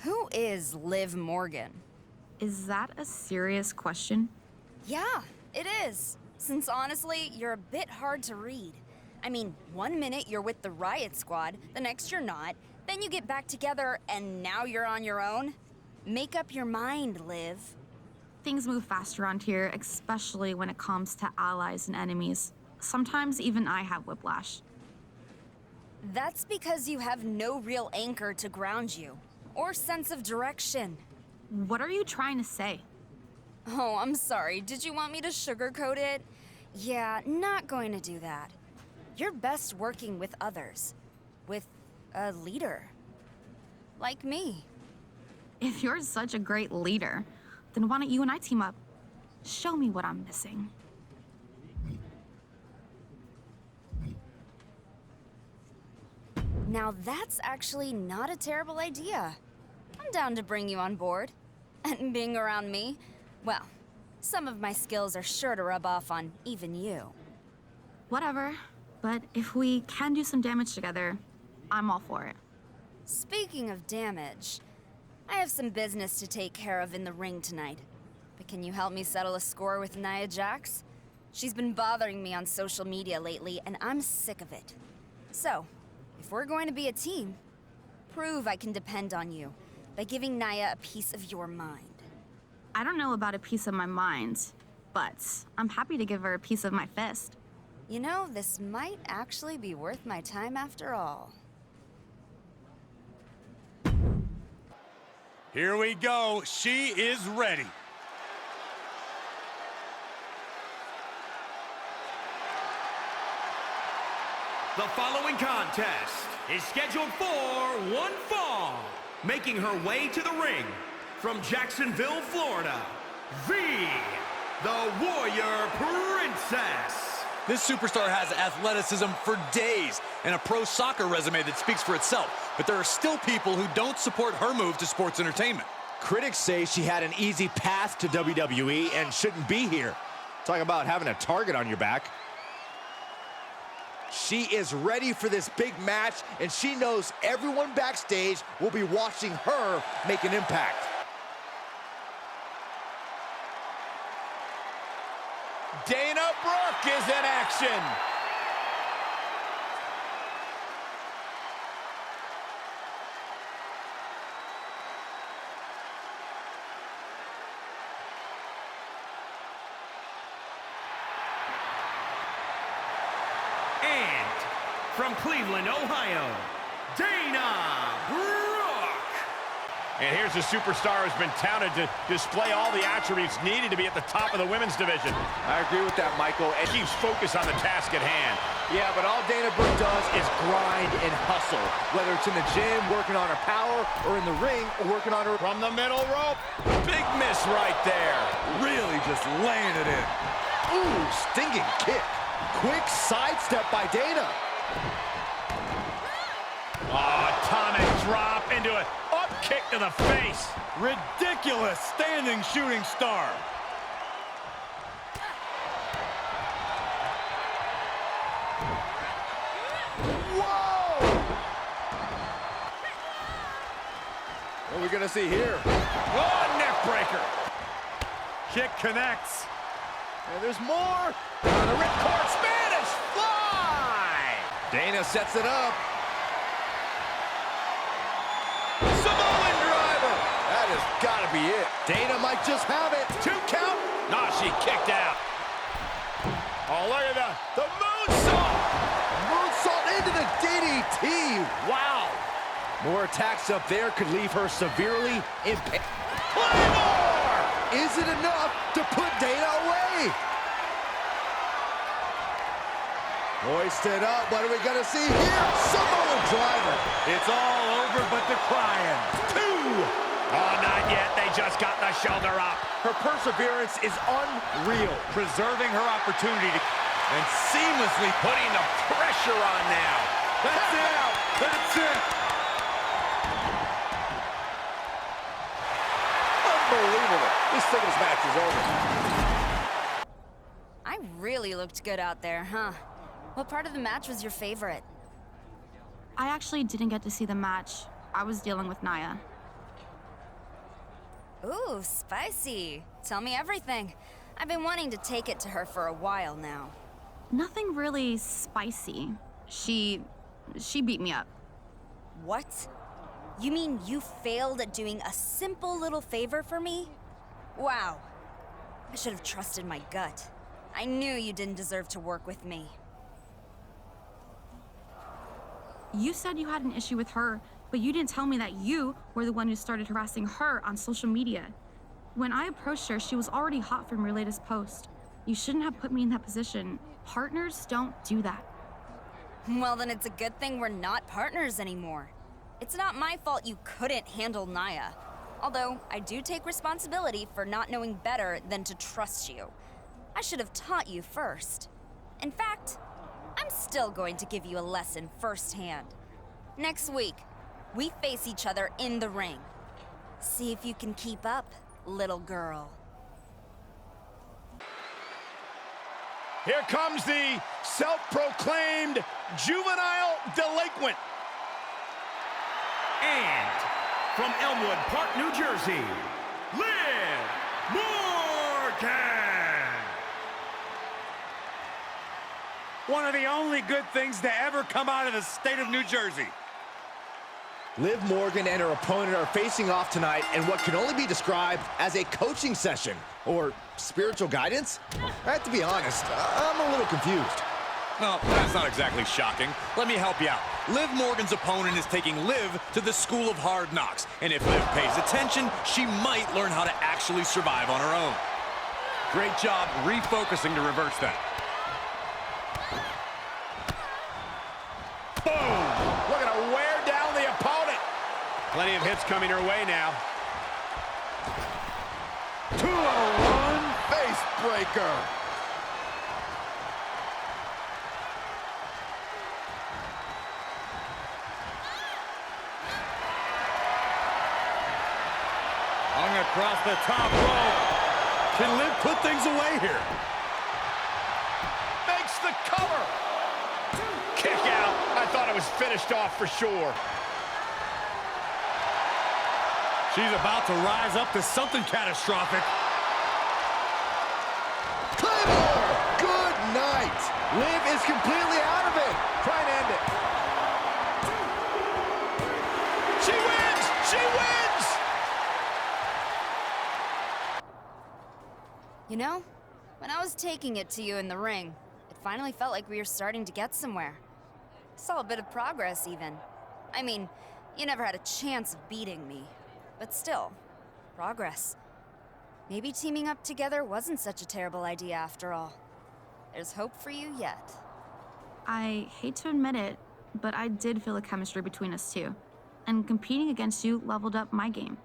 Who is Liv Morgan? Is that a serious question? Yeah, it is. Since honestly, you're a bit hard to read. I mean, 1 minute you're with the Riot Squad, the next you're not, then you get back together and now you're on your own? Make up your mind, Liv. Things move fast around here, especially when it comes to allies and enemies. Sometimes even I have whiplash. That's because you have no real anchor to ground you, or sense of direction. What are you trying to say? Oh, I'm sorry. Did you want me to sugarcoat it? Yeah, not going to do that. You're best working with others. With a leader. Like me. If you're such a great leader, then why don't you and I team up? Show me what I'm missing. Now that's actually not a terrible idea. I'm down to bring you on board. And being around me, well, some of my skills are sure to rub off on even you. Whatever, but if we can do some damage together, I'm all for it. Speaking of damage, I have some business to take care of in the ring tonight. But can you help me settle a score with Nia Jax? She's been bothering me on social media lately, and I'm sick of it. So, if we're going to be a team, prove I can depend on you by giving Nia a piece of your mind. I don't know about a piece of my mind, but I'm happy to give her a piece of my fist. You know, this might actually be worth my time after all. Here we go. She is ready. The following contest is scheduled for one fall. Making her way to the ring from Jacksonville, Florida, the Warrior Princess. This superstar has athleticism for days and a pro soccer resume that speaks for itself. But there are still people who don't support her move to sports entertainment. Critics say she had an easy path to WWE and shouldn't be here. Talk about having a target on your back. She is ready for this big match, and she knows everyone backstage will be watching her make an impact. Dana Brooke is in action. And from Cleveland, Ohio, Dana Brooke. And here's a superstar who's been touted to display all the attributes needed to be at the top of the women's division. I agree with that, Michael. And keeps focus on the task at hand. Yeah, but all Dana Brooke does is grind and hustle. Whether it's in the gym, working on her power, or in the ring, or working on her... From the middle rope. Big miss right there. Really just laying it in. Ooh, stinging kick. Quick sidestep by Dana. Oh, atomic drop into an up kick to the face. Ridiculous standing shooting star. Whoa! What are we gonna see here? Oh, neck breaker. Kick connects. And there's more. On the ripcord Spanish fly. Dana sets it up. Samoan driver. That has got to be it. Dana might just have it. 2 count. No, she kicked out. Oh, look at that. The moonsault. Moonsault into the DDT. Wow. More attacks up there could leave her severely impaired. Claymore! Is it enough to put Dana away? Hoisted up. What are we going to see here? Samoan driver. It's all over but the crying. 2. Oh, not yet. They just got the shoulder up. Her perseverance is unreal. Preserving her opportunity to... And seamlessly putting the pressure on now. That's it. That's it. Unbelievable. This singles match is over. I really looked good out there, huh? What part of the match was your favorite? I actually didn't get to see the match. I was dealing with Nia. Ooh, spicy. Tell me everything. I've been wanting to take it to her for a while now. Nothing really spicy. She beat me up. What? You mean you failed at doing a simple little favor for me? Wow. I should have trusted my gut. I knew you didn't deserve to work with me. You said you had an issue with her, but you didn't tell me that you were the one who started harassing her on social media. When I approached her, she was already hot from your latest post. You shouldn't have put me in that position. Partners don't do that. Well, then it's a good thing we're not partners anymore. It's not my fault you couldn't handle Naya. Although, I do take responsibility for not knowing better than to trust you. I should have taught you first. In fact, I'm still going to give you a lesson firsthand. Next week, we face each other in the ring. See if you can keep up, little girl. Here comes the self-proclaimed juvenile delinquent. And from Elmwood Park, New Jersey, Liv Morgan. One of the only good things to ever come out of the state of New Jersey. Liv Morgan and her opponent are facing off tonight in what can only be described as a coaching session or spiritual guidance. I have to be honest, I'm a little confused. No, that's not exactly shocking. Let me help you out. Liv Morgan's opponent is taking Liv to the school of hard knocks. And if Liv pays attention, she might learn how to actually survive on her own. Great job refocusing to reverse that. Boom! Looking to wear down the opponent. Plenty of hits coming her way now. 2-on-1 face breaker. Hung across the top rope. Can Liv put things away here? Makes the cover. Kick out. I thought it was finished off for sure. She's about to rise up to something catastrophic. Claymore! Good night. Liv is completely out of it. Try and end it. She wins! She wins! You know, when I was taking it to you in the ring, it finally felt like we were starting to get somewhere. Saw a bit of progress, even. I mean, you never had a chance of beating me. But still, progress. Maybe teaming up together wasn't such a terrible idea after all. There's hope for you yet. I hate to admit it, but I did feel a chemistry between us two. And competing against you leveled up my game.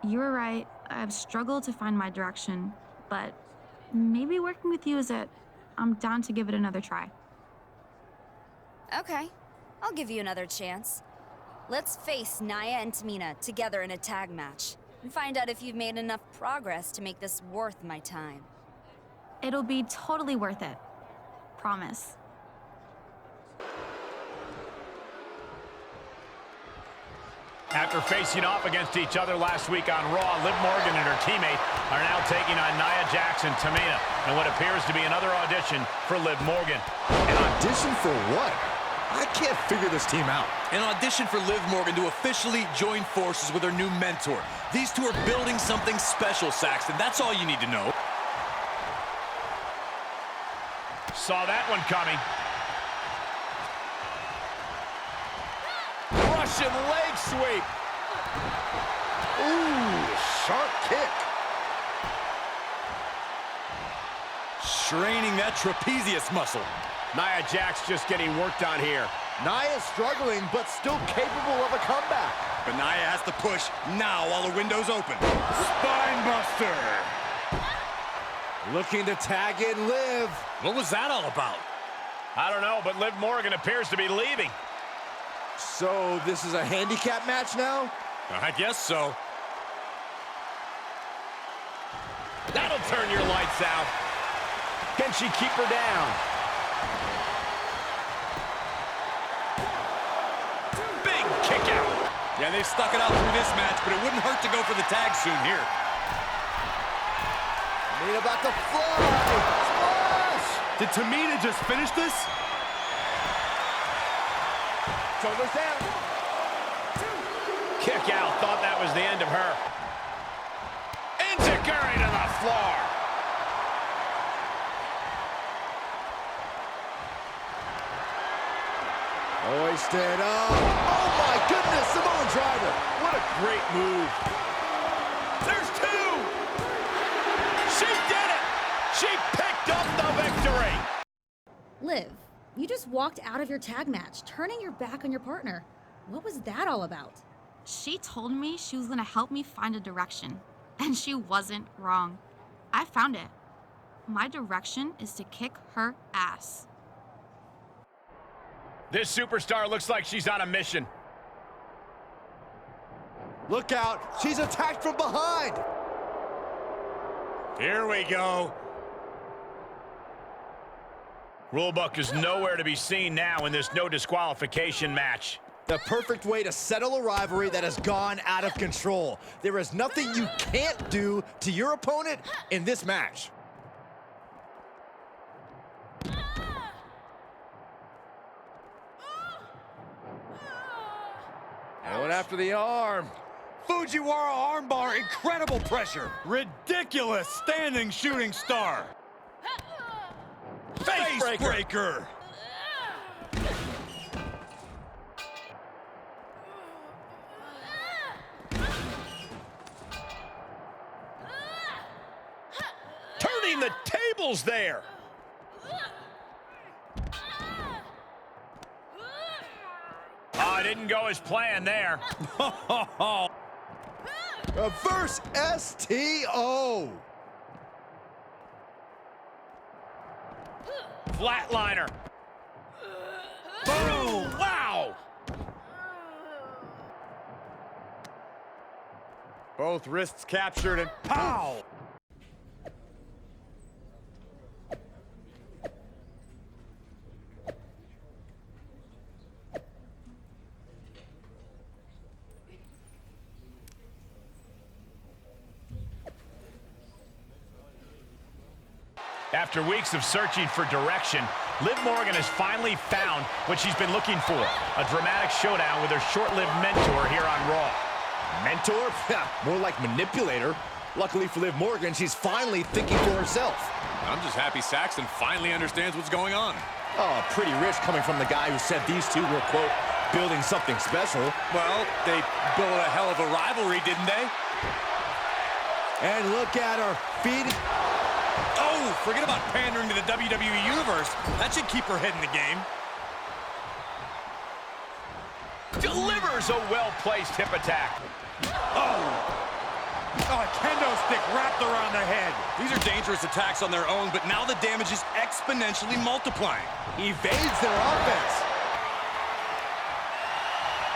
You were right, I've struggled to find my direction, but maybe working with you is it. I'm down to give it another try. Okay, I'll give you another chance. Let's face Naya and Tamina together in a tag match, and find out if you've made enough progress to make this worth my time. It'll be totally worth it. Promise. After facing off against each other last week on Raw, Liv Morgan and her teammate are now taking on Nia Jax and Tamina in what appears to be another audition for Liv Morgan. An audition for what? I can't figure this team out. An audition for Liv Morgan to officially join forces with her new mentor. These two are building something special, Saxton. That's all you need to know. Saw that one coming. Russian leg sweep. Ooh, sharp kick. Straining that trapezius muscle. Nia Jax just getting worked on here. Nia's struggling, but still capable of a comeback. But Nia has to push now while the window's open. Spine buster. Looking to tag in Liv. What was that all about? I don't know, but Liv Morgan appears to be leaving. So this is a handicap match now? I guess so. That'll turn your lights out. Can she keep her down? Big kick out. Yeah, Yeah, they've stuck it out through this match, but it wouldn't hurt to go for the tag soon here. Tamina about to fly. Splash! Did Tamina just finish this? Shoulders down. Kick out. Thought that was the end of her. Enziguri to the floor. Hoisted up. Oh my goodness, Samoan driver. What a great move. There's two! She did it! She picked up the victory! Liv, you just walked out of your tag match, turning your back on your partner. What was that all about? She told me she was gonna help me find a direction, and she wasn't wrong. I found it. My direction is to kick her ass. This superstar looks like she's on a mission. Look out, she's attacked from behind. Here we go. Rulebook is nowhere to be seen now in this no disqualification match. The perfect way to settle a rivalry that has gone out of control. There is nothing you can't do to your opponent in this match. Going after the arm. Fujiwara armbar, incredible pressure. Ridiculous standing shooting star. Face breaker. Turning the tables there. Oh, it didn't go as planned there. Reverse STO. Flatliner. Boom! Wow! Both wrists captured and pow! After weeks of searching for direction, Liv Morgan has finally found what she's been looking for. A dramatic showdown with her short-lived mentor here on Raw. Mentor? Yeah, more like manipulator. Luckily for Liv Morgan, she's finally thinking for herself. I'm just happy Saxton finally understands what's going on. Oh, pretty rich coming from the guy who said these two were, quote, building something special. Well, they built a hell of a rivalry, didn't they? And look at her feeding. Oh, forget about pandering to the WWE Universe. That should keep her head in the game. Delivers a well-placed hip attack. Oh, a kendo stick wrapped around the head. These are dangerous attacks on their own, but now the damage is exponentially multiplying. Evades their offense.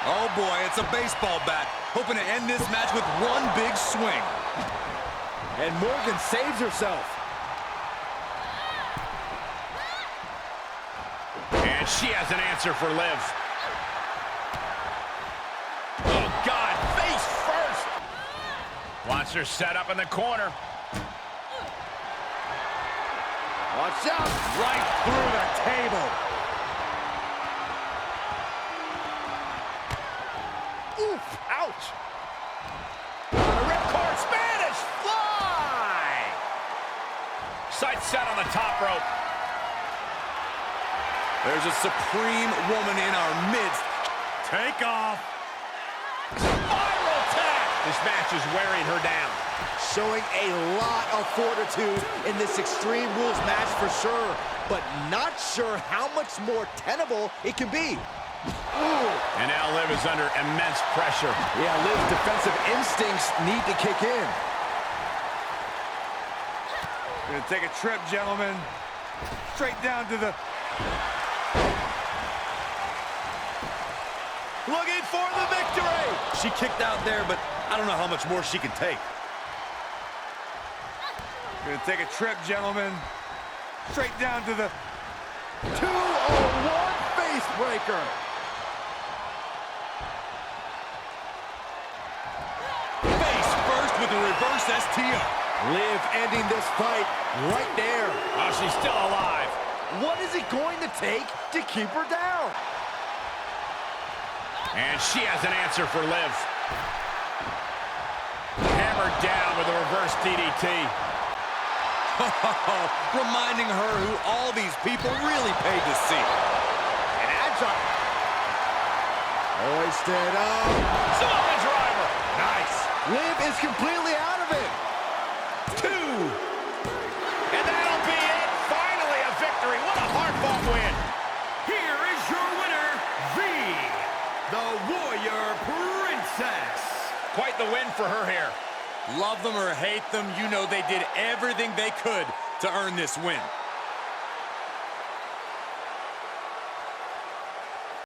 Oh boy, it's a baseball bat. Hoping to end this match with one big swing. And Morgan saves herself. And she has an answer for Liv. Oh, God, face first. Wants her set up in the corner. Watch out. Right through the table. Oof, ouch. On the ripcord, Spanish fly. Sight set on the top rope. There's a supreme woman in our midst. Take off. Spiral tap. This match is wearing her down. Showing a lot of fortitude in this Extreme Rules match for sure, but not sure how much more tenable it can be. Ooh. And now Liv is under immense pressure. Yeah, Liv's defensive instincts need to kick in. Gonna take a trip, gentlemen. Straight down to the... Looking for the victory. She kicked out there, but I don't know how much more she can take. Gonna take a trip, gentlemen. Straight down to the... 2-0-1 face breaker. reverse STO. Liv ending this fight right there. Oh, she's still alive. What is it going to take to keep her down? And she has an answer for Liv. Hammered down with a reverse DDT. Reminding her who all these people really paid to see. An agile. Hoisted up. Samoa driver. Nice. Liv is completely out of it. 2. And that'll be it. Finally a victory. What a hard-fought win. Here is your winner, the Warrior Princess. Quite the win for her here. Love them or hate them, you know they did everything they could to earn this win.